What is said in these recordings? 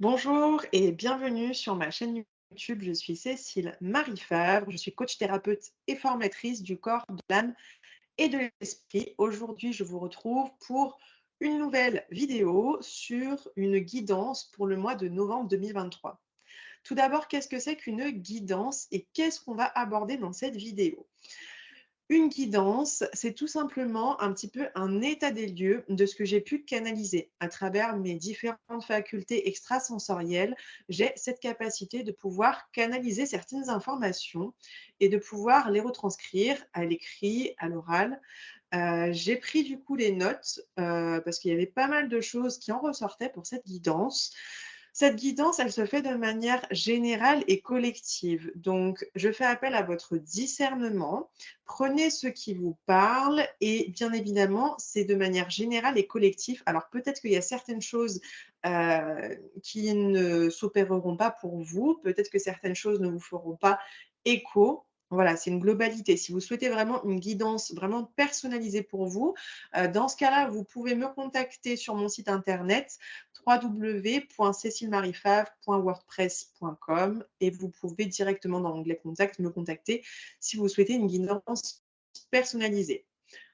Bonjour et bienvenue sur ma chaîne YouTube. Je suis Cécile Marie Favre. Je suis coach thérapeute et formatrice du corps, de l'âme et de l'esprit. Aujourd'hui, je vous retrouve pour une nouvelle vidéo sur une guidance pour le mois de novembre 2023. Tout d'abord, qu'est-ce que c'est qu'une guidance et qu'est-ce qu'on va aborder dans cette vidéo? Une guidance, c'est tout simplement un petit peu un état des lieux de ce que j'ai pu canaliser à travers mes différentes facultés extrasensorielles. J'ai cette capacité de pouvoir canaliser certaines informations et de pouvoir les retranscrire à l'écrit, à l'oral. J'ai pris du coup les notes, parce qu'il y avait pas mal de choses qui en ressortaient pour cette guidance. Cette guidance, elle se fait de manière générale et collective. Donc, je fais appel à votre discernement. Prenez ce qui vous parle et bien évidemment, c'est de manière générale et collective. Alors, peut-être qu'il y a certaines choses qui ne s'opéreront pas pour vous. Peut-être que certaines choses ne vous feront pas écho. Voilà, c'est une globalité. Si vous souhaitez vraiment une guidance vraiment personnalisée pour vous, dans ce cas-là, vous pouvez me contacter sur mon site internet www.cecilemariefavre.wordpress.com et vous pouvez directement dans l'onglet Contact me contacter si vous souhaitez une guidance personnalisée.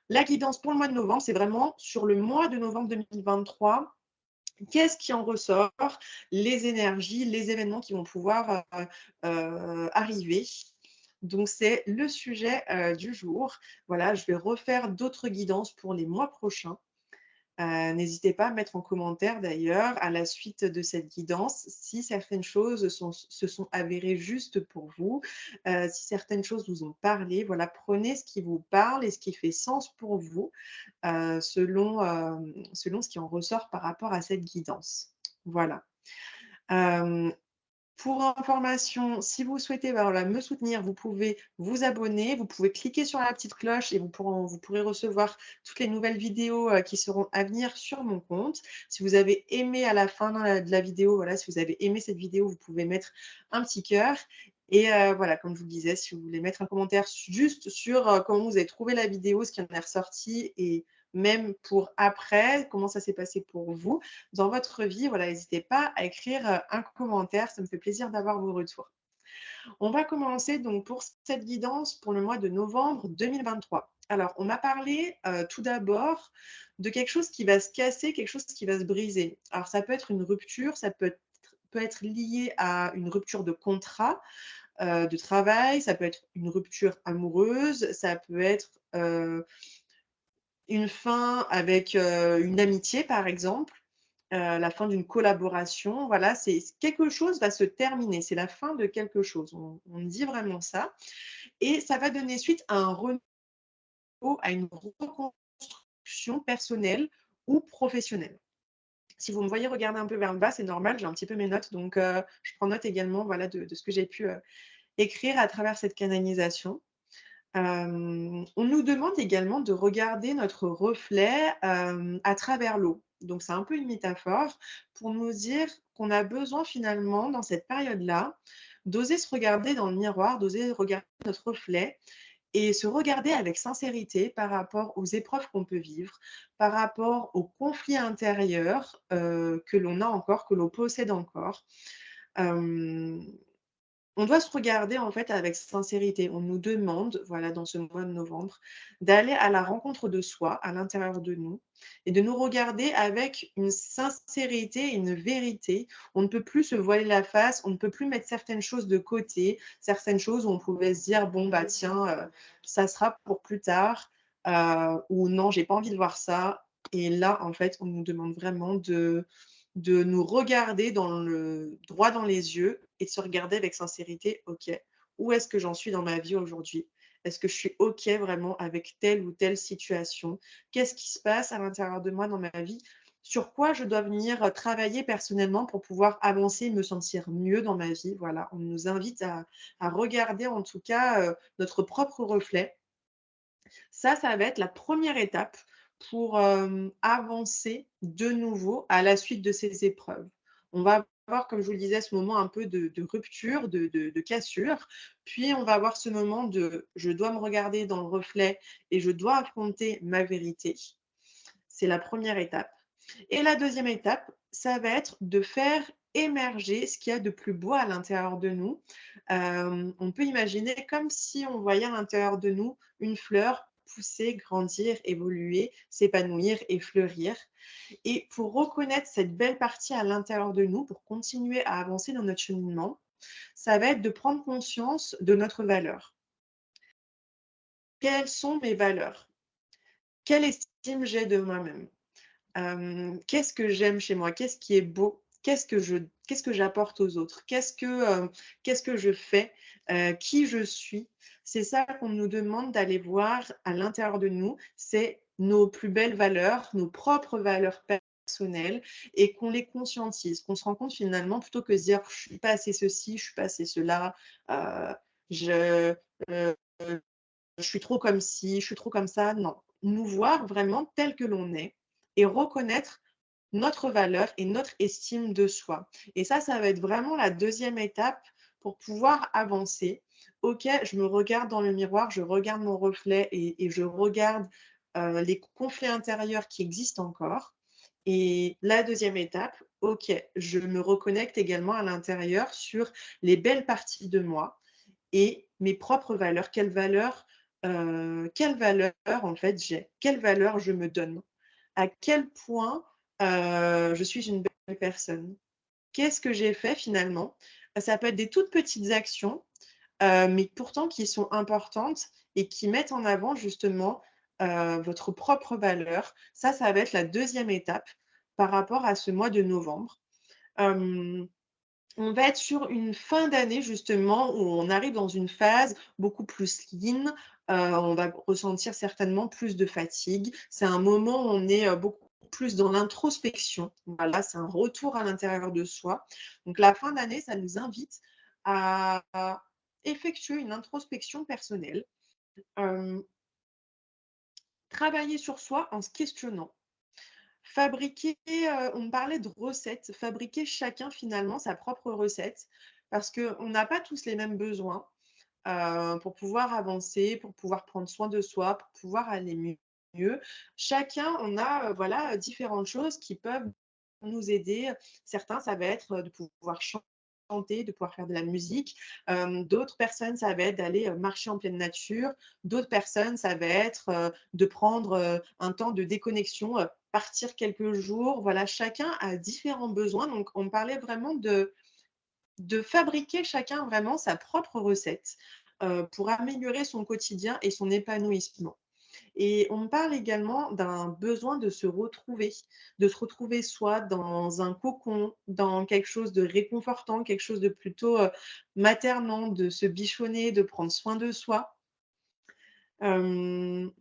La guidance pour le mois de novembre, c'est vraiment sur le mois de novembre 2023. Qu'est-ce qui en ressort? Les énergies, les événements qui vont pouvoir arriver. Donc, c'est le sujet du jour. Voilà, je vais refaire d'autres guidances pour les mois prochains. N'hésitez pas à mettre en commentaire d'ailleurs, à la suite de cette guidance, si certaines choses se sont avérées justes pour vous, si certaines choses vous ont parlé. Voilà, prenez ce qui vous parle et ce qui fait sens pour vous, selon ce qui en ressort par rapport à cette guidance. Voilà. Hem Pour information, si vous souhaitez, bah, voilà, me soutenir, vous pouvez vous abonner, vous pouvez cliquer sur la petite cloche et vous pourrez recevoir toutes les nouvelles vidéos, qui seront à venir sur mon compte. Si vous avez aimé à la fin de la vidéo, voilà, si vous avez aimé cette vidéo, vous pouvez mettre un petit cœur et voilà, comme je vous le disais, si vous voulez mettre un commentaire juste sur, comment vous avez trouvé la vidéo, ce qui en est ressorti et même pour après, comment ça s'est passé pour vous dans votre vie, voilà, n'hésitez pas à écrire, un commentaire, ça me fait plaisir d'avoir vos retours. On va commencer donc pour cette guidance pour le mois de novembre 2023. Alors, on m'a parlé, tout d'abord de quelque chose qui va se casser, quelque chose qui va se briser. Alors ça peut être une rupture, ça peut être lié à une rupture de contrat, de travail, ça peut être une rupture amoureuse, ça peut être, une fin avec, une amitié par exemple. La fin d'une collaboration, voilà, c'est quelque chose va se terminer, c'est la fin de quelque chose. On dit vraiment ça et ça va donner suite à un renouveau, à une reconstruction personnelle ou professionnelle. Si vous me voyez regarder un peu vers le bas, c'est normal, j'ai un petit peu mes notes donc je prends note également, voilà, de ce que j'ai pu, écrire à travers cette canalisation. On nous demande également de regarder notre reflet, à travers l'eau. Donc c'est un peu une métaphore pour nous dire qu'on a besoin finalement dans cette période-là, d'oser se regarder dans le miroir, d'oser regarder notre reflet et se regarder avec sincérité par rapport aux épreuves qu'on peut vivre, par rapport aux conflits intérieurs, que l'on a encore, que l'on possède encore. Hem On doit se regarder en fait avec sincérité. On nous demande, voilà, dans ce mois de novembre, d'aller à la rencontre de soi, à l'intérieur de nous et de nous regarder avec une sincérité et une vérité. On ne peut plus se voiler la face, on ne peut plus mettre certaines choses de côté, certaines choses où on pouvait se dire: «Bon, bah, tiens, ça sera pour plus tard», ou «Non, j'ai pas envie de voir ça» et là, en fait, on nous demande vraiment de nous regarder droit dans les yeux et de se regarder avec sincérité: «OK, où est-ce que j'en suis dans ma vie aujourd'hui? Est-ce que je suis OK vraiment avec telle ou telle situation? Qu'est-ce qui se passe à l'intérieur de moi dans ma vie? Sur quoi je dois venir, travailler personnellement pour pouvoir avancer et me sentir mieux dans ma vie?» Voilà, on nous invite à regarder en tout cas, notre propre reflet. Ça va être la première étape pour, avancer de nouveau à la suite de ces épreuves. On va avoir, comme je vous le disais, ce moment un peu de rupture, de cassure, puis on va avoir ce moment de: «Je dois me regarder dans le reflet et je dois affronter ma vérité». C'est la première étape. Et la deuxième étape, ça va être de faire émerger ce qu'il y a de plus beau à l'intérieur de nous. On peut imaginer comme si on voyait à l'intérieur de nous une fleur pousser, grandir, évoluer, s'épanouir et fleurir. Et pour reconnaître cette belle partie à l'intérieur de nous, pour continuer à avancer dans notre cheminement, ça va être de prendre conscience de notre valeur. Quelles sont mes valeurs? Quelle estime j'ai de moi-même? Qu'est-ce que j'aime chez moi? Qu'est-ce qui est beau? Qu'est-ce que j'apporte aux autres? Qu'est-ce que je fais? Qui je suis? C'est ça qu'on nous demande d'aller voir à l'intérieur de nous, c'est nos plus belles valeurs, nos propres valeurs personnelles et qu'on les conscientise, qu'on se rend compte finalement plutôt que de se dire: «Je suis pas assez ceci, je suis pas assez cela, heu, je, heu, je suis trop comme ci, je suis trop comme ça». Non, nous voir vraiment tel que l'on est et reconnaître notre valeur et notre estime de soi. Et ça va être vraiment la deuxième étape pour pouvoir avancer. OK, je me regarde dans le miroir, je regarde mon reflet et je regarde, les conflits intérieurs qui existent encore. Et la deuxième étape, OK, je me reconnecte également à l'intérieur sur les belles parties de moi et mes propres valeurs. Quelles valeurs en fait j'ai? Quelles valeurs je me donne? À quel point, je suis une belle personne? Qu'est-ce que j'ai fait finalement? Ça peut être des toutes petites actions, mais pourtant qui sont importantes et qui mettent en avant justement, votre propre valeur. Ça va être la deuxième étape par rapport à ce mois de novembre. Hem On va être sur une fin d'année justement où on arrive dans une phase beaucoup plus lean, on va ressentir certainement plus de fatigue. C'est un moment où on est, beaucoup plus dans l'introspection. Voilà, c'est un retour à l'intérieur de soi. Donc la fin d'année, ça nous invite à effectuer une introspection personnelle, hem, travailler sur soi en se questionnant. Fabriquer, on me parlait de recettes, fabriquer chacun finalement sa propre recette parce qu'on n'a pas tous les mêmes besoins, pour pouvoir avancer, pour pouvoir prendre soin de soi, pour pouvoir aller mieux. Chacun, on a, voilà, différentes choses qui peuvent nous aider. Certains, ça va être, de pouvoir chanter, de pouvoir faire de la musique. D'autres personnes, ça va être d'aller, marcher en pleine nature. D'autres personnes, ça va être, de prendre, un temps de déconnexion, partir quelques jours. Voilà, chacun a différents besoins. Donc on parlait vraiment de fabriquer chacun vraiment sa propre recette, pour améliorer son quotidien et son épanouissement. Et on me parle également d'un besoin de se retrouver soi dans un cocon, dans quelque chose de réconfortant, quelque chose de plutôt, maternant, de se bichonner, de prendre soin de soi. Hem,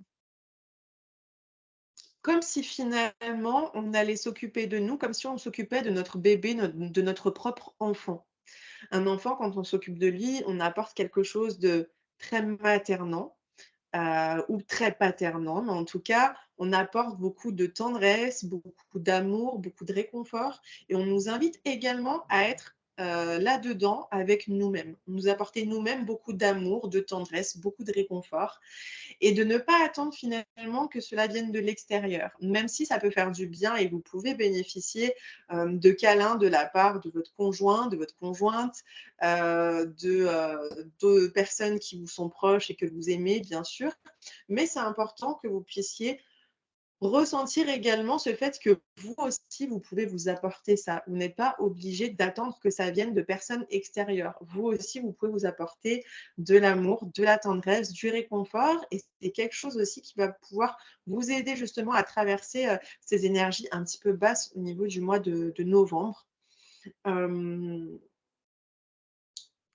Comme si finalement on allait s'occuper de nous, comme si on s'occupait de notre bébé, de notre propre enfant. Un enfant, quand on s'occupe de lui, on apporte quelque chose de très maternant, ou très paternant, mais en tout cas, on apporte beaucoup de tendresse, beaucoup d'amour, beaucoup de réconfort et on nous invite également à être, là-dedans avec nous-mêmes. Nous apporter nous-mêmes beaucoup d'amour, de tendresse, beaucoup de réconfort et de ne pas attendre finalement que cela vienne de l'extérieur. Même si ça peut faire du bien et vous pouvez bénéficier, de câlins de la part de votre conjoint, de votre conjointe, de personnes qui vous sont proches et que vous aimez bien sûr. Mais c'est important que vous puissiez ressentir également ce fait que vous aussi, vous pouvez vous apporter ça. Vous n'êtes pas obligé d'attendre que ça vienne de personnes extérieures. Vous aussi, vous pouvez vous apporter de l'amour, de la tendresse, du réconfort et c'est quelque chose aussi qui va pouvoir vous aider justement à traverser, ces énergies un petit peu basses au niveau du mois de novembre. Hem,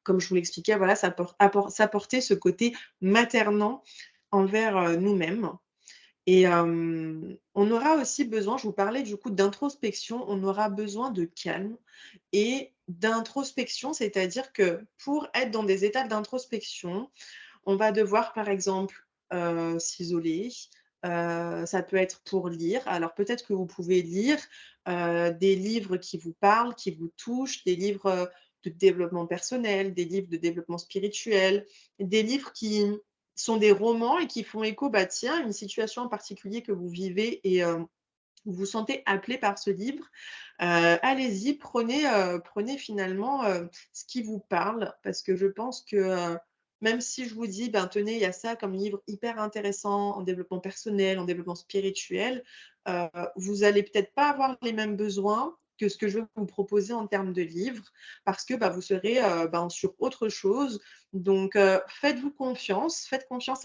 Comme je vous l'expliquais, voilà, s'apporter ce côté maternant envers, nous-mêmes. Et on aura aussi besoin, je vous parlais du coup d'introspection, on aura besoin de calme et d'introspection, c'est-à-dire que pour être dans des états d'introspection, on va devoir par exemple, s'isoler, ça peut être pour lire. Alors peut-être que vous pouvez lire, des livres qui vous parlent, qui vous touchent, des livres, de développement personnel, des livres de développement spirituel, des livres qui sont des romans et qui font écho, bah, tiens, une situation en particulier que vous vivez vous vous sentez appelé par ce livre, allez-y, prenez finalement, ce qui vous parle parce que je pense que, même si je vous dis: «Ben, tenez, il y a ça comme livre hyper intéressant en développement personnel, en développement spirituel», vous allez peut-être pas avoir les mêmes besoins que ce que je vais vous proposer en termes de livres parce que, bah, vous serez, ben, sur autre chose. Donc, faites confiance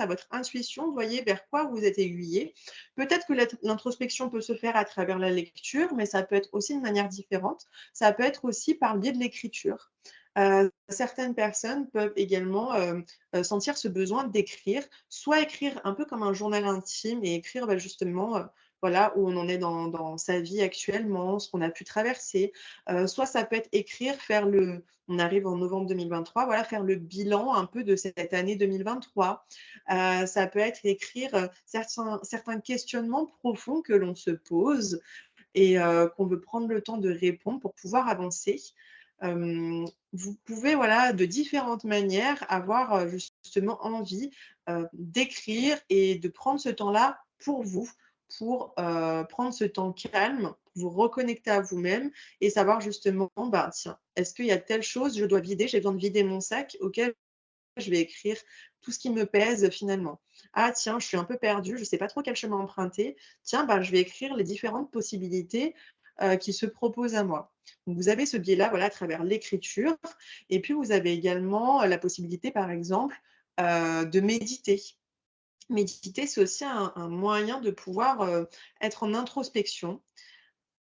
à votre intuition, voyez vers quoi vous êtes aiguillé. Peut-être que l'introspection peut se faire à travers la lecture, mais ça peut être aussi de manière différente. Ça peut être aussi par le biais de l'écriture. Certaines personnes peuvent également, sentir ce besoin d'écrire, soit écrire un peu comme un journal intime et écrire, bah, justement, voilà, où on en est dans sa vie actuellement, ce qu'on a pu traverser. Soit ça peut être écrire, faire le on arrive en novembre 2023, voilà, faire le bilan un peu de cette année 2023. Ça peut être écrire, certains questionnements profonds que l'on se pose et qu'on veut prendre le temps de répondre pour pouvoir avancer. Vous pouvez, voilà, de différentes manières avoir, justement envie, d'écrire et de prendre ce temps-là pour vous, pour, prendre ce temps calme, vous reconnecter à vous-même et savoir justement, bah, tiens, est-ce qu'il y a telle chose, je dois vider, j'ai besoin de vider mon sac, OK, je vais écrire tout ce qui me pèse finalement. Ah tiens, je suis un peu perdue, je ne sais pas trop quel chemin emprunter. Tiens, bah, je vais écrire les différentes possibilités, qui se proposent à moi. Donc vous avez ce biais-là, voilà, à travers l'écriture et puis vous avez également, la possibilité, par exemple, de méditer. Méditer, c'est aussi un moyen de pouvoir, être en introspection.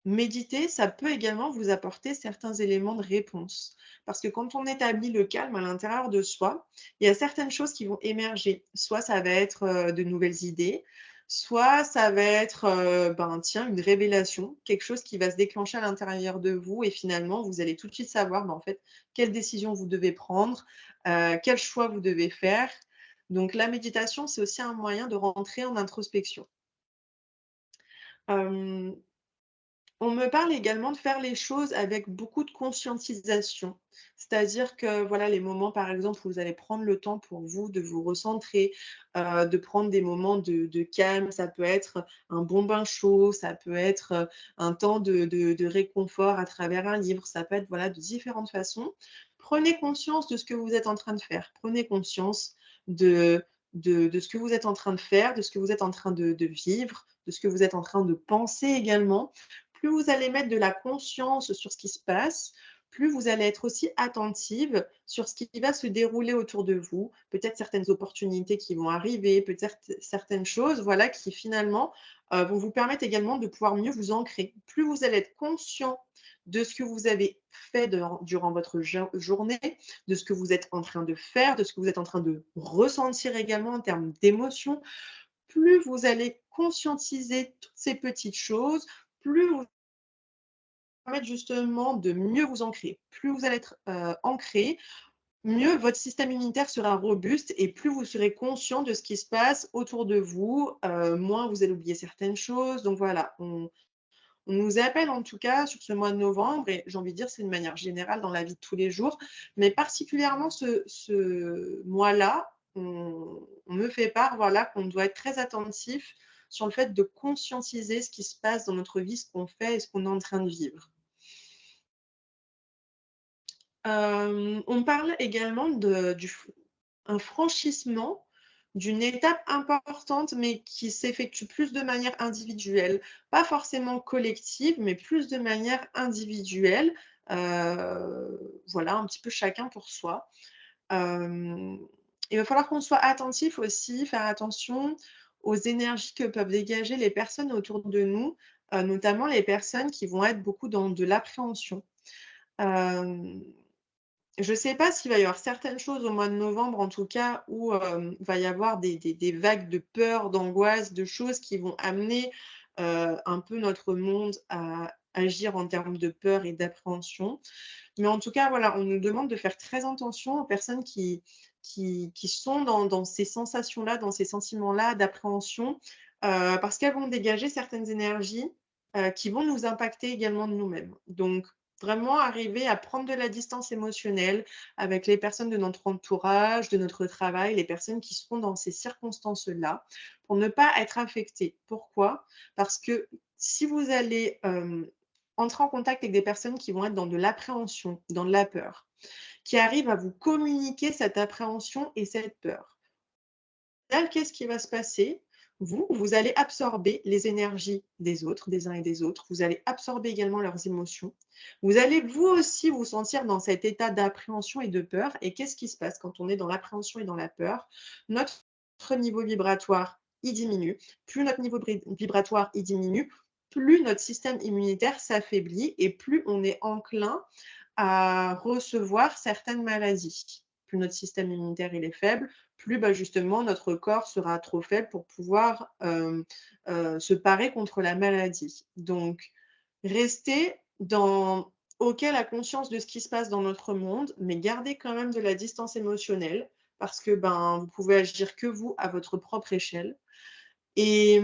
Méditer, ça peut également vous apporter certains éléments de réponse. Parce que quand on établit le calme à l'intérieur de soi, il y a certaines choses qui vont émerger. Soit ça va être, de nouvelles idées, soit ça va être, ben, tiens, une révélation, quelque chose qui va se déclencher à l'intérieur de vous et finalement, vous allez tout de suite savoir, ben, en fait, quelle décision vous devez prendre, quel choix vous devez faire. Donc la méditation, c'est aussi un moyen de rentrer en introspection. Hem On me parle également de faire les choses avec beaucoup de conscientisation. C'est-à-dire que, voilà, les moments, par exemple, où vous allez prendre le temps pour vous de vous recentrer, de prendre des moments de calme. Ça peut être un bon bain chaud, ça peut être, un temps de réconfort à travers un livre, ça peut être, voilà, de différentes façons. Prenez conscience de ce que vous êtes en train de faire. Prenez conscience de de ce que vous êtes en train de faire, de ce que vous êtes en train de vivre, de ce que vous êtes en train de penser également. Plus vous allez mettre de la conscience sur ce qui se passe, plus vous allez être aussi attentive sur ce qui va se dérouler autour de vous. Peut-être certaines opportunités qui vont arriver, peut-être certaines choses, voilà, qui finalement, vont vous permettre également de pouvoir mieux vous ancrer. Plus vous allez être conscient de ce que vous avez fait durant votre journée, de ce que vous êtes en train de faire, de ce que vous êtes en train de ressentir également en termes d'émotions, plus vous allez conscientiser toutes ces petites choses, plus vous permettre justement de mieux vous ancrer. Plus vous allez être, ancré, mieux votre système immunitaire sera robuste et plus vous serez conscient de ce qui se passe autour de vous, moins vous allez oublier certaines choses. Donc voilà, on nous appelle en tout cas sur ce mois de novembre et j'ai envie de dire c'est de manière générale dans la vie de tous les jours, mais particulièrement ce mois-là, on me fait part, voilà, qu'on doit être très attentif sur le fait de conscientiser ce qui se passe dans notre vie, ce qu'on fait et ce qu'on est en train de vivre. On parle également de du f un franchissement d'une étape importante, mais qui s'effectue plus de manière individuelle. Pas forcément collective, mais plus de manière individuelle. Voilà, un petit peu chacun pour soi. Hem, il va falloir qu'on soit attentif aussi, faire attention aux énergies que peuvent dégager les personnes autour de nous, notamment les personnes qui vont être beaucoup dans de l'appréhension. Hem Je ne sais pas s'il va y avoir certaines choses au mois de novembre, en tout cas, où, il va y avoir des vagues de peur, d'angoisse, de choses qui vont amener, un peu notre monde à agir en termes de peur et d'appréhension. Mais en tout cas, voilà, on nous demande de faire très attention aux personnes qui sont dans ces sensations-là, dans ces sentiments-là d'appréhension, parce qu'elles vont dégager certaines énergies, qui vont nous impacter également de nous-mêmes. Donc vraiment arriver à prendre de la distance émotionnelle avec les personnes de notre entourage, de notre travail, les personnes qui seront dans ces circonstances-là, pour ne pas être affectés. Pourquoi? Parce que si vous allez, entrer en contact avec des personnes qui vont être dans de l'appréhension, dans de la peur, qui arrivent à vous communiquer cette appréhension et cette peur. Là, qu'est-ce qui va se passer? Vous allez absorber les énergies des autres, des uns et des autres. Vous allez absorber également leurs émotions. Vous allez vous aussi vous sentir dans cet état d'appréhension et de peur. Et qu'est-ce qui se passe quand on est dans l'appréhension et dans la peur? Notre niveau vibratoire, il diminue. Plus notre niveau vibratoire, il diminue, plus notre système immunitaire s'affaiblit et plus on est enclin à recevoir certaines maladies. Plus notre système immunitaire il est faible, plus bah, justement notre corps sera trop faible pour pouvoir se parer contre la maladie. Donc, rester dans OK, la conscience de ce qui se passe dans notre monde, mais garder quand même de la distance émotionnelle parce que ben, vous pouvez agir que vous à votre propre échelle. Et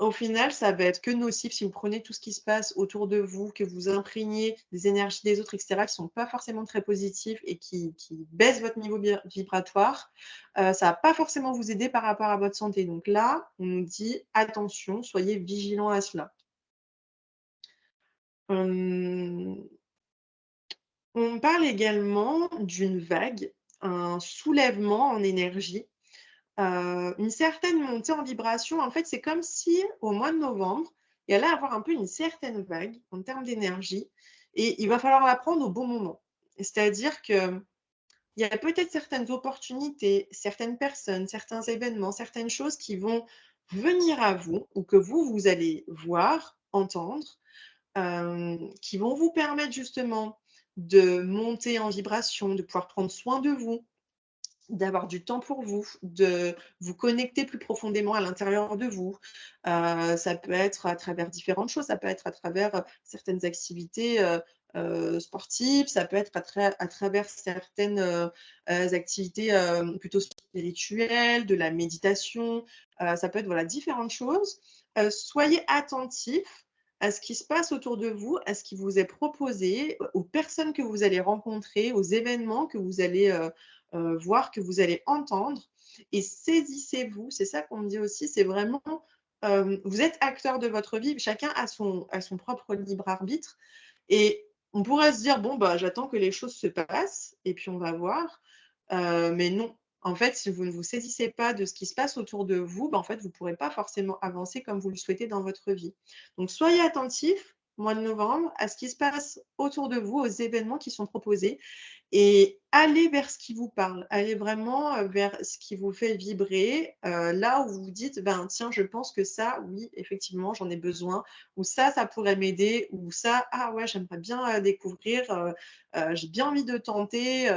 au final, ça va être que nocif si vous prenez tout ce qui se passe autour de vous, que vous imprégnez des énergies des autres et cetera, qui sont pas forcément très positifs et qui baissent votre niveau vibratoire, ça va pas forcément vous aider par rapport à votre santé. Donc là, on nous dit: «Attention, soyez vigilants à cela». Hem, on parle également d'une vague, un soulèvement en énergie. Une certaine montée en vibration. En fait, c'est comme si au mois de novembre, il allait avoir un peu une certaine vague en termes d'énergie et il va falloir la prendre au bon moment. C'est-à-dire qu'il y a peut-être certaines opportunités, certaines personnes, certains événements, certaines choses qui vont venir à vous ou que vous allez voir, entendre, qui vont vous permettre justement de monter en vibration, de pouvoir prendre soin de vous, d'avoir du temps pour vous, de vous connecter plus profondément à l'intérieur de vous. Ça peut être à travers différentes choses, ça peut être à travers, certaines activités, sportives, ça peut être à travers certaines, activités, plutôt spirituelles, de la méditation, ça peut être, voilà, différentes choses. Soyez attentifs à ce qui se passe autour de vous, à ce qui vous est proposé, aux personnes que vous allez rencontrer, aux événements que vous allez, voir, que vous allez entendre et saisissez-vous. C'est ça qu'on me dit aussi, c'est vraiment, vous êtes acteur de votre vie, chacun a son propre libre arbitre et on pourrait se dire: «Bon, bah, j'attends que les choses se passent et puis on va voir». Mais non. En fait, si vous ne vous saisissez pas de ce qui se passe autour de vous, bah, en fait, vous ne pourrez pas forcément avancer comme vous le souhaitez dans votre vie. Donc soyez attentifs, mois de novembre, à ce qui se passe autour de vous, aux événements qui sont proposés et allez vers ce qui vous parle. Allez vraiment, vers ce qui vous fait vibrer, là où vous vous dites: «Ben, tiens, je pense que ça, oui, effectivement, j'en ai besoin» ou «Ça pourrait m'aider» ou «Ça, ah ouais, j'aimerais bien, découvrir, j'ai bien envie de tenter,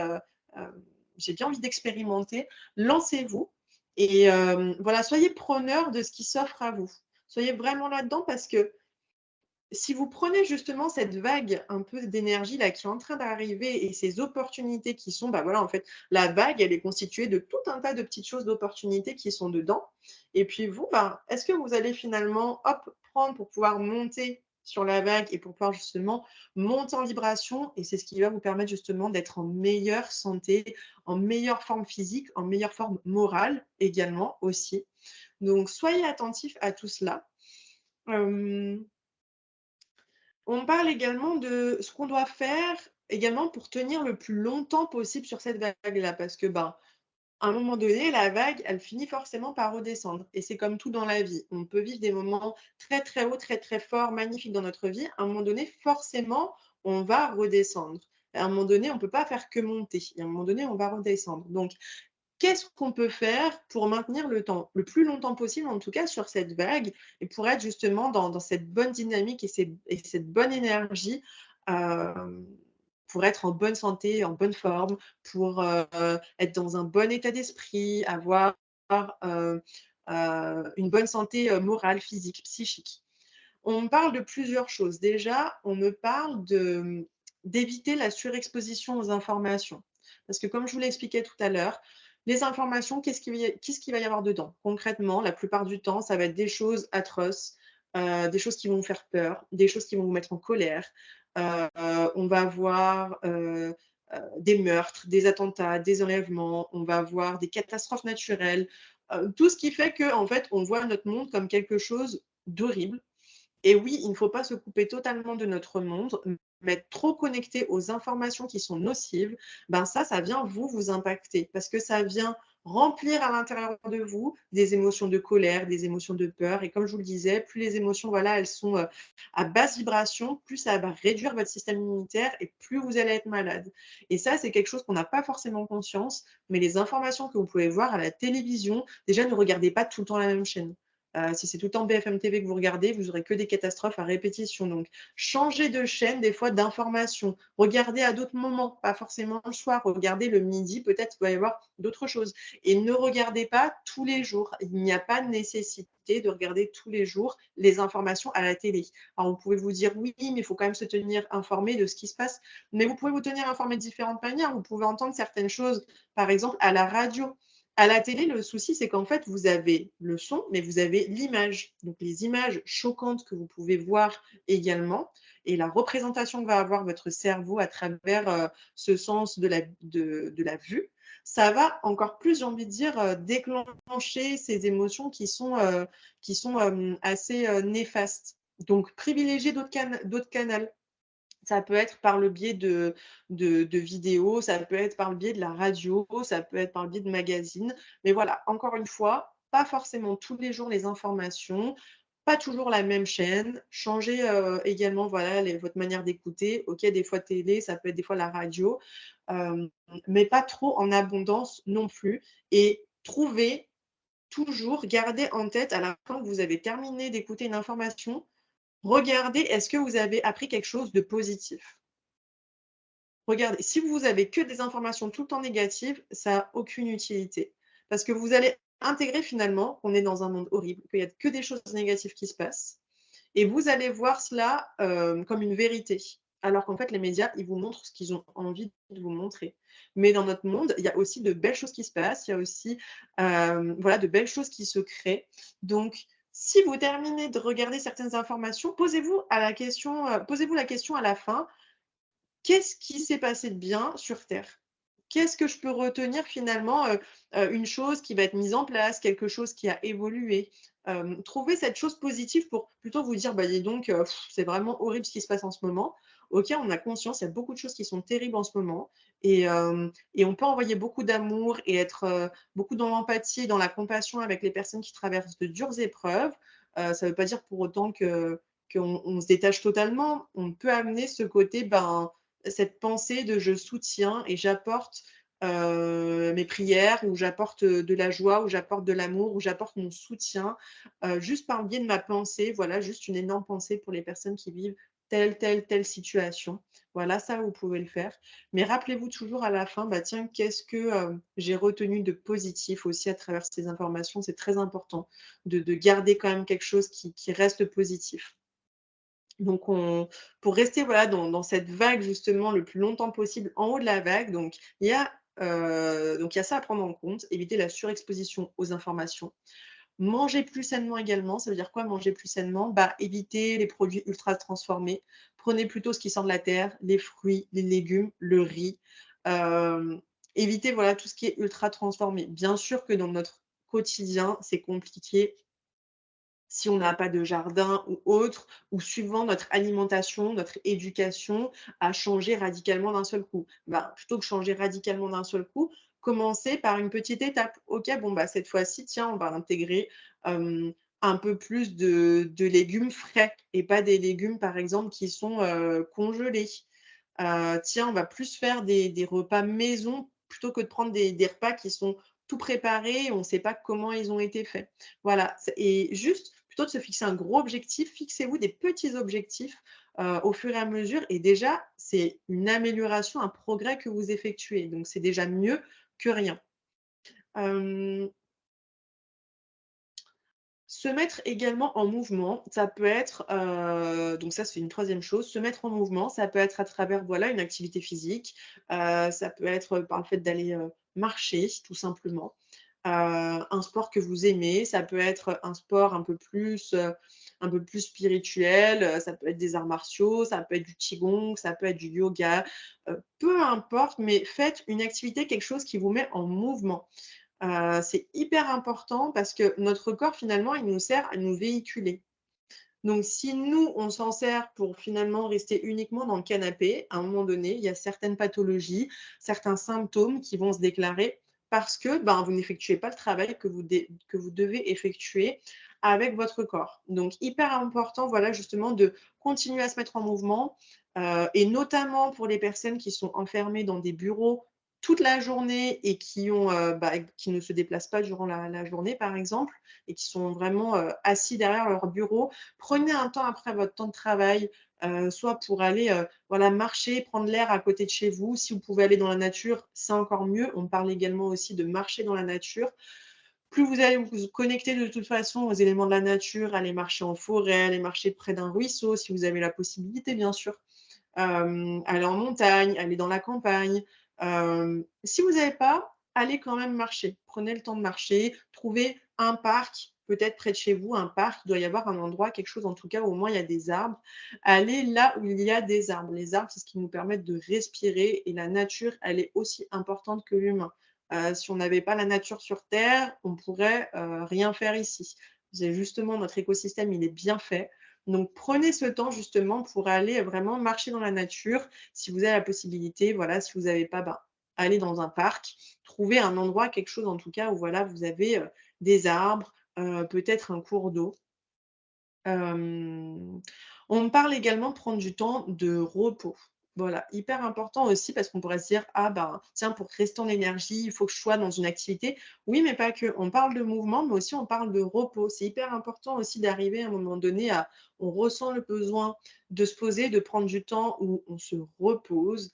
j'ai bien envie d'expérimenter». Lancez-vous et voilà, soyez preneurs de ce qui s'offre à vous. Soyez vraiment là-dedans parce que si vous prenez justement cette vague un peu d'énergie là qui est en train d'arriver et ces opportunités qui sont, bah, voilà, en fait, la vague, elle est constituée de tout un tas de petites choses, d'opportunités qui sont dedans et puis vous, ben, est-ce que vous allez finalement, hop, prendre pour pouvoir monter sur la vague et pour pouvoir justement monter en vibration et c'est ce qui va vous permettre justement d'être en meilleure santé, en meilleure forme physique, en meilleure forme morale également aussi. Donc soyez attentifs à tout cela. Hem On parle également de ce qu'on doit faire également pour tenir le plus longtemps possible sur cette vague-là. Parce que, ben, à un moment donné, la vague, elle finit forcément par redescendre. Et c'est comme tout dans la vie. On peut vivre des moments très, très hauts, très, très forts, magnifiques dans notre vie. À un moment donné, forcément, on va redescendre. À un moment donné, on ne peut pas faire que monter. Et à un moment donné, on va redescendre. Donc, qu'est-ce qu'on peut faire pour maintenir le temps, le plus longtemps possible, en tout cas sur cette vague et pour être justement dans cette bonne dynamique et cette bonne énergie, hem, pour être en bonne santé, en bonne forme, pour, être dans un bon état d'esprit, avoir, heu une bonne santé, morale, physique, psychique. On me parle de plusieurs choses. Déjà, on me parle d'éviter la surexposition aux informations. Parce que comme je vous l'ai expliqué tout à l'heure, les informations, qu'est-ce qu'il va y avoir dedans? Concrètement, la plupart du temps, ça va être des choses atroces, des choses qui vont vous faire peur, des choses qui vont vous mettre en colère. Heu, on va voir, des meurtres, des attentats, des enlèvements, on va voir des catastrophes naturelles, tout ce qui fait qu'en fait, on voit notre monde comme quelque chose d'horrible Et oui, il ne faut pas se couper totalement de notre monde, mais être trop connecté aux informations qui sont nocives, ben ça vient vous impacter parce que ça vient remplir à l'intérieur de vous des émotions de colère, des émotions de peur et comme je vous le disais, plus les émotions, voilà, elles sont, à basse vibration, plus ça va réduire votre système immunitaire et plus vous allez être malade et ça, c'est quelque chose qu'on n'a pas forcément conscience, mais les informations que vous pouvez voir à la télévision, déjà ne regardez pas tout le temps la même chaîne. Si c'est tout le temps BFM TV que vous regardez, vous aurez que des catastrophes à répétition. Donc, changez de chaîne des fois d'information. Regardez à d'autres moments, pas forcément le soir. Regardez le midi, peut-être qu'il va y avoir d'autres choses. Et ne regardez pas tous les jours. Il n'y a pas de nécessité de regarder tous les jours les informations à la télé. Alors, vous pouvez vous dire oui, mais il faut quand même se tenir informé de ce qui se passe. Mais vous pouvez vous tenir informé de différentes manières. Vous pouvez entendre certaines choses, par exemple, à la radio. À la télé, le souci, c'est qu'en fait, vous avez le son, mais vous avez l'image. Donc, les images choquantes que vous pouvez voir également et la représentation que va avoir votre cerveau à travers, ce sens de la vue, ça va encore plus, j'ai envie de dire, déclencher ces émotions qui sont, assez, néfastes. Donc privilégiez d'autres canaux. Ça peut être par le biais de vidéos, ça peut être par le biais de la radio, ça peut être par le biais de magazines. Mais voilà, encore une fois, pas forcément tous les jours les informations, pas toujours la même chaîne. Changez, également, voilà, votre manière d'écouter. OK, des fois télé, ça peut être des fois la radio, hem, mais pas trop en abondance non plus et trouvez toujours, gardez en tête à la fin que vous avez terminé d'écouter une information, regardez, est-ce que vous avez appris quelque chose de positif? Regardez, si vous avez que des informations tout le temps négatives, ça a aucune utilité. Parce que vous allez intégrer finalement qu'on est dans un monde horrible, qu'il y a que des choses négatives qui se passent et vous allez voir cela, comme une vérité. Alors qu'en fait, les médias, ils vous montrent ce qu'ils ont envie de vous montrer. Mais dans notre monde, il y a aussi de belles choses qui se passent, il y a aussi, voilà, de belles choses qui se créent. Donc, si vous terminez de regarder certaines informations, posez-vous la question à la fin: qu'est-ce qui s'est passé de bien sur terre? Qu'est-ce que je peux retenir finalement, une chose qui va être mise en place, quelque chose qui a évolué? Trouver cette chose positive pour plutôt vous dire: «Bah, dis donc, c'est vraiment horrible ce qui se passe en ce moment». OK, on a conscience, il y a beaucoup de choses qui sont terribles en ce moment et on peut envoyer beaucoup d'amour et être, beaucoup dans l'empathie et dans la compassion avec les personnes qui traversent de dures épreuves. Ça ne veut pas dire pour autant qu'on se détache totalement. On peut amener ce côté, ben, cette pensée de je soutiens et j'apporte, mes prières ou j'apporte, de la joie ou j'apporte de l'amour ou j'apporte mon soutien, juste par le biais de ma pensée, voilà, juste une énorme pensée pour les personnes qui vivent telle situation. Voilà, ça vous pouvez le faire. Mais rappelez-vous toujours à la fin, bah, tiens, qu'est-ce que, j'ai retenu de positif aussi à travers ces informations? C'est très important de garder quand même quelque chose qui reste positif. Donc on pour rester, voilà, dans cette vague justement le plus longtemps possible en haut de la vague, donc il y a ça à prendre en compte, éviter la surexposition aux informations. Manger plus sainement également, ça veut dire quoi manger plus sainement? Bah, éviter les produits ultra transformés. Prenez plutôt ce qui sort de la terre, les fruits, les légumes, le riz. Hem, évitez, voilà, tout ce qui est ultra transformé. Bien sûr que dans notre quotidien, c'est compliqué si on n'a pas de jardin ou autre, ou suivant notre alimentation, notre éducation à changer radicalement d'un seul coup. Bah, plutôt que changer radicalement d'un seul coup, commencer par une petite étape. OK, bon, bah, cette fois-ci, tiens, on va intégrer, hem, un peu plus de légumes frais et pas des légumes, par exemple, qui sont, congelés. Tiens, on va plus faire des repas maison plutôt que de prendre des repas qui sont tout préparés et on ne sait pas comment ils ont été faits. Voilà, c'est et juste, plutôt de se fixer un gros objectif, fixez-vous des petits objectifs, au fur et à mesure et déjà, c'est une amélioration, un progrès que vous effectuez, donc c'est déjà mieux que rien. Hem Se mettre également en mouvement, ça peut être, donc ça c'est une troisième chose, se mettre en mouvement, ça peut être à travers, voilà, une activité physique, ça peut être par le fait d'aller, marcher tout simplement, un sport que vous aimez, ça peut être un sport un peu plus spirituel, ça peut être des arts martiaux, ça peut être du qigong, ça peut être du yoga, peu importe, mais faites une activité, quelque chose qui vous met en mouvement. C'est hyper important parce que notre corps finalement, il nous sert à nous véhiculer. Donc si nous, on s'en sert pour finalement rester uniquement dans le canapé, à un moment donné, il y a certaines pathologies, certains symptômes qui vont se déclarer parce que, ben, vous n'effectuez pas le travail que vous devez effectuer avec votre corps. Donc hyper important, voilà, justement de continuer à se mettre en mouvement, et notamment pour les personnes qui sont enfermées dans des bureaux toute la journée et qui ne se déplacent pas durant la journée, par exemple, et qui sont vraiment, assis derrière leur bureau. Prenez un temps après votre temps de travail, soit pour aller, voilà, marcher, prendre l'air à côté de chez vous. Si vous pouvez aller dans la nature, c'est encore mieux. On parle également aussi de marcher dans la nature. Plus vous allez vous connecter de toute façon aux éléments de la nature, aller marcher en forêt, aller marcher près d'un ruisseau si vous avez la possibilité, bien sûr. Aller en montagne, aller dans la campagne. Si vous n'avez pas, allez quand même marcher. Prenez le temps de marcher, trouvez un parc, peut-être près de chez vous, un parc, il doit y avoir un endroit, quelque chose en tout cas où au moins il y a des arbres. Allez là où il y a des arbres. Les arbres, c'est ce qui nous permet de respirer et la nature, elle est aussi importante que l'humain. Si on n'avait pas la nature sur terre, on pourrait, rien faire ici. C'est justement notre écosystème, il est bien fait. Donc prenez ce temps justement pour aller vraiment marcher dans la nature. Si vous avez la possibilité, voilà, si vous n'avez pas, ben, allez dans un parc, trouvez un endroit, quelque chose en tout cas où voilà, vous avez, des arbres, peut-être un cours d'eau. Hem, on me parle également de prendre du temps de repos. Voilà, hyper important aussi parce qu'on pourrait se dire: «Ah ben, tiens, pour rester en énergie, il faut que je sois dans une activité». Oui, mais pas que. On parle de mouvement, mais aussi on parle de repos. C'est hyper important aussi d'arriver à un moment donné à on ressent le besoin de se poser, de prendre du temps où on se repose.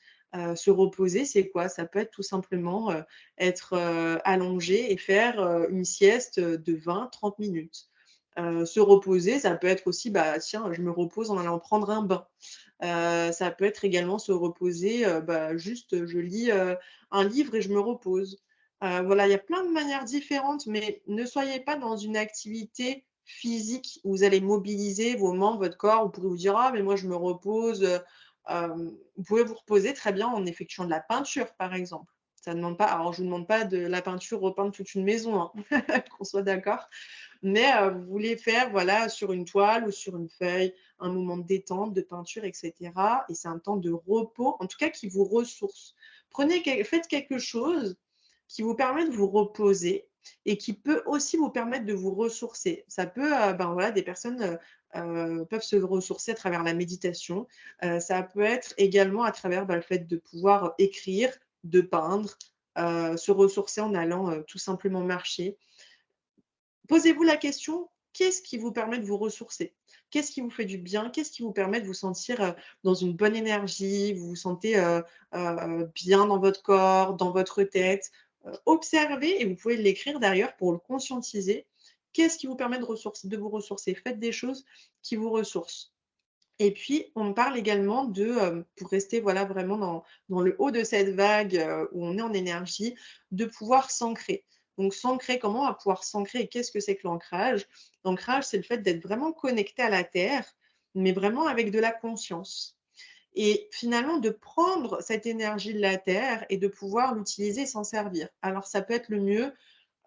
Se reposer, c'est quoi? Ça peut être tout simplement, être, allongé et faire, une sieste, de 20-30 minutes. Se reposer, ça peut être aussi, bah, tiens, je me repose en allant prendre un bain. Ça peut être également se reposer, bah, juste, je lis, un livre et je me repose. Voilà, il y a plein de manières différentes, mais ne soyez pas dans une activité physique où vous allez mobiliser vos membres, votre corps. Vous pourrez vous dire: «Ah mais moi je me repose», vous pouvez vous reposer très bien en effectuant de la peinture, par exemple. Ça demande pas alors je vous demande pas de la peinture, repeindre toute une maison, hein, qu'on soit d'accord. Mais vous voulez faire, voilà, sur une toile ou sur une feuille, un moment de détente, de peinture et cetera et c'est un temps de repos, en tout cas qui vous ressource. Faites quelque chose qui vous permet de vous reposer et qui peut aussi vous permettre de vous ressourcer. Ça peut, ben, voilà, des personnes, peuvent se ressourcer à travers la méditation. Ça peut être également à travers, bah, le fait de pouvoir écrire, de peindre, se ressourcer en allant, tout simplement marcher. Posez-vous la question, qu'est-ce qui vous permet de vous ressourcer? Qu'est-ce qui vous fait du bien? Qu'est-ce qui vous permet de vous sentir, dans une bonne énergie? Vous vous sentez, bien dans votre corps, dans votre tête? Observez et vous pouvez l'écrire d'ailleurs pour le conscientiser. Qu'est-ce qui vous permet de vous ressourcer? Faites des choses qui vous ressourcent. Et puis, on me parle également de, pour rester voilà vraiment dans le haut de cette vague, où on est en énergie, de pouvoir s'ancrer. Donc s'ancrer, comment on va pouvoir s'ancrer et qu'est-ce que c'est que l'ancrage? L'ancrage, c'est le fait d'être vraiment connecté à la terre, mais vraiment avec de la conscience. Et finalement de prendre cette énergie de la terre et de pouvoir l'utiliser et s'en servir. Alors ça peut être le mieux,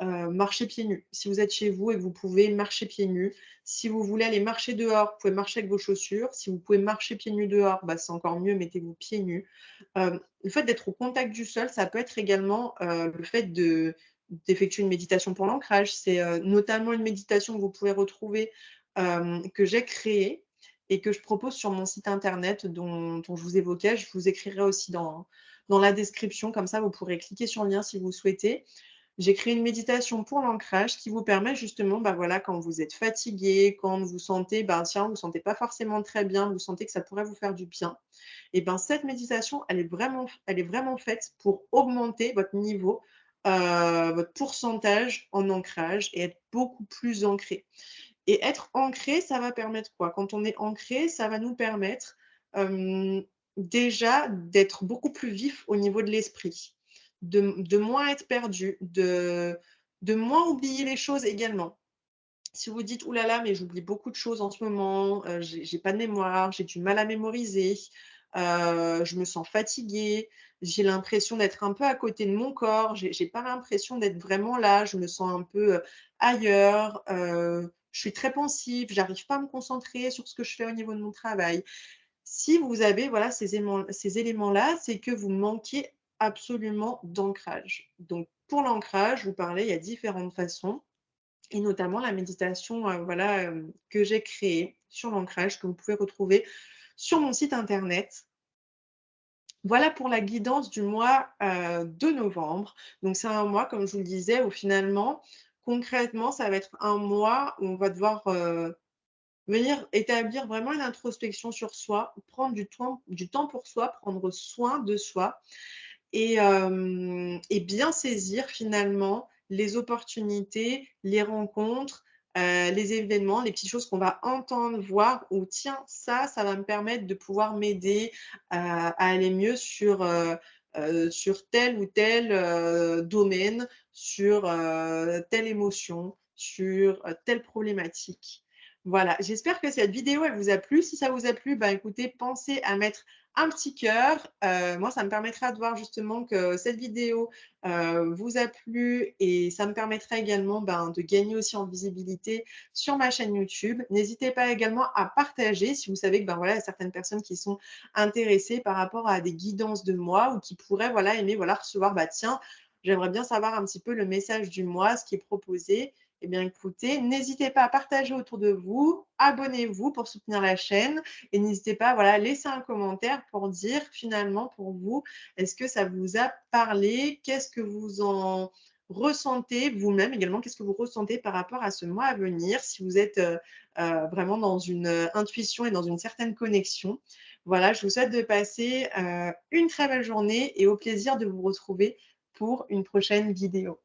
marcher pieds nus. Si vous êtes chez vous et que vous pouvez marcher pieds nus. Si vous voulez aller marcher dehors, vous pouvez marcher avec vos chaussures. Si vous pouvez marcher pieds nus dehors, bah, c'est encore mieux, mettez-vous pieds nus. Le fait d'être au contact du sol, ça peut être également, le fait d'effectuer une méditation pour l'ancrage. C'est, notamment une méditation que vous pouvez retrouver, que j'ai créée et que je propose sur mon site internet dont je vous évoquais. Je vous écrirai aussi dans la description, comme ça vous pourrez cliquer sur le lien si vous le souhaitez. J'ai créé une méditation pour l'ancrage qui vous permet justement, bah, voilà, quand vous êtes fatigué, quand vous sentez, ben, tiens, vous sentez pas forcément très bien, vous sentez que ça pourrait vous faire du bien et ben, cette méditation, elle est vraiment faite pour augmenter votre niveau, votre pourcentage en ancrage et être beaucoup plus ancré et être ancré, ça va permettre quoi? Quand on est ancré, ça va nous permettre, hem, déjà d'être beaucoup plus vif au niveau de l'esprit, de moins être perdu, de moins oublier les choses également. Si vous dites: «Ouh là là, mais j'oublie beaucoup de choses en ce moment, j'ai pas de mémoire, j'ai du mal à mémoriser, je me sens fatiguée, j'ai l'impression d'être un peu à côté de mon corps, j'ai pas l'impression d'être vraiment là, je me sens un peu, ailleurs», je suis très pensive, j'arrive pas à me concentrer sur ce que je fais au niveau de mon travail. Si vous avez, voilà, ces éléments-là, c'est que vous manquez absolument d'ancrage. Donc pour l'ancrage, vous parlez, il y a différentes façons et notamment la méditation, voilà, que j'ai créée sur l'ancrage, que vous pouvez retrouver sur mon site internet. Voilà pour la guidance du mois, de novembre. Donc c'est un mois, comme je vous le disais, où finalement, concrètement, ça va être un mois où on va devoir, venir établir vraiment une introspection sur soi, prendre du temps pour soi, prendre soin de soi et bien saisir finalement les opportunités, les rencontres, les événements, les petites choses qu'on va entendre, voir ou tiens, ça va me permettre de pouvoir m'aider à aller mieux sur tel ou tel, domaine, sur, telle émotion, sur, telle problématique. Voilà, j'espère que cette vidéo, elle vous a plu. Si ça vous a plu, bah, écoutez, pensez à mettre un petit cœur. Moi, ça me permettra de voir justement que cette vidéo, vous a plu et ça me permettra également, ben, de gagner aussi en visibilité sur ma chaîne YouTube. N'hésitez pas également à partager si vous savez que, ben, voilà, il y a certaines personnes qui sont intéressées par rapport à des guidances de moi ou qui pourraient, voilà, aimer, voilà, recevoir, bah, tiens, j'aimerais bien savoir un petit peu le message du mois, ce qui est proposé. Eh bien, écoutez, n'hésitez pas à partager autour de vous, abonnez-vous pour soutenir la chaîne et n'hésitez pas, voilà, à laisser un commentaire pour dire finalement pour vous, est-ce que ça vous a parlé? Qu'est-ce que vous en ressentez vous-même également? Qu'est-ce que vous ressentez par rapport à ce mois à venir? Si vous êtes, vraiment dans une, intuition et dans une certaine connexion. Voilà, je vous souhaite de passer, une très belle journée et au plaisir de vous retrouver pour une prochaine vidéo.